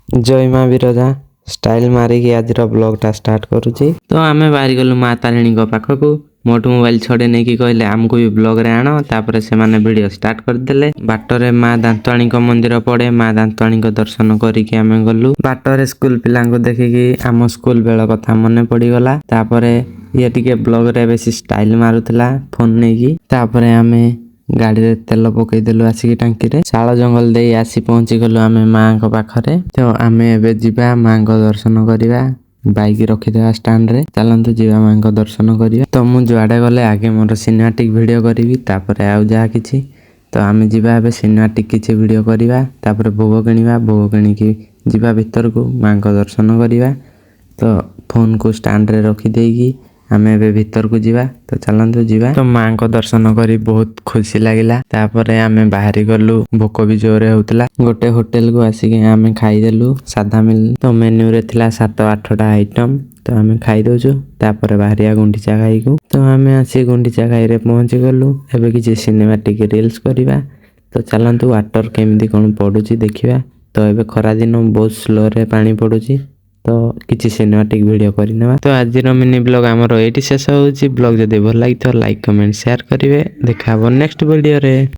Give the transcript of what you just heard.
जय माँ विरजा स्टाइल मारिकी आज ब्लॉगटा स्टार्ट करुची। तो आम बाहरी गलु माँ तारिणी पाखक मोटू मोबाइल छड़े नहीं कि कहले आमको भी ब्लॉग रे आण तापर से माने वीडियो स्टार्ट करदेले। बाटरे माँ दांतवाणी मंदिर पड़े माँ दांतवाणी दर्शन करिके आमे गलु। बाटरे स्कूल पिला देखिकी आम स्कूल बेल कथा मन पड़गला। तापरे ये टिके ब्लॉग रे बेसी स्टाइल मारुतला फोन नहीं की। तापरे आमे गाड़ी रे तेल पकईदेलु आसिक टांकी रे। शाल जंगल दे आसी पहुंची गलु आमे माँ को पाखरे। तो आमे एबे जिबा माँ को दर्शन करिबा। बाइक रखिदेवा स्टैंड रे चलतु जीवा माँ को दर्शन करिया। तो मु जुआडे गले आगे मोर सिनेमैटिक वीडियो करी तापर आउ जा किछि। तो आमे जिबा एबे सिनेमैटिक किछि वीडियो करिबा तापर भोग किनिबा। भोग किनिकी जिबा भीतर को माँ को दर्शन करिबा। तो फोन को स्टैंड रे रखी देगी आमे एबे भीतर को जीवा। तो चलतु जीवा। तो माँ को दर्शन करी बहुत खुशी लागिला। तापरे आमे बाहरी गलु भोक भी जोरे होतला। गोटे होटल को आसिके आमे खाईदेलु सादा मिल। तो मेन्यू रे थिला 7-8टा आइटम। तो आमे खाई दोछु तापरे बाहरिया गुंडीचा खाई को। तो आमे आसी गुंडीचा खाई रे पहुंची गलु। एबे किछि सिनेमैटिक रील्स करिबा। तो चलतु वाटर केमदी कोन पडुची देखिबा। तो एबे खरा दिन बहुत स्लो रे पानी पडुची। तो किछि सिनेमैटिक वीडियो करिनेबा। तो आज मिनी ब्लॉग हमर एटी शेष होउची। ब्लॉग जदि भल लागि तो लाइक कमेंट शेयर करिवे। देखा नेक्स्ट वीडियो रे।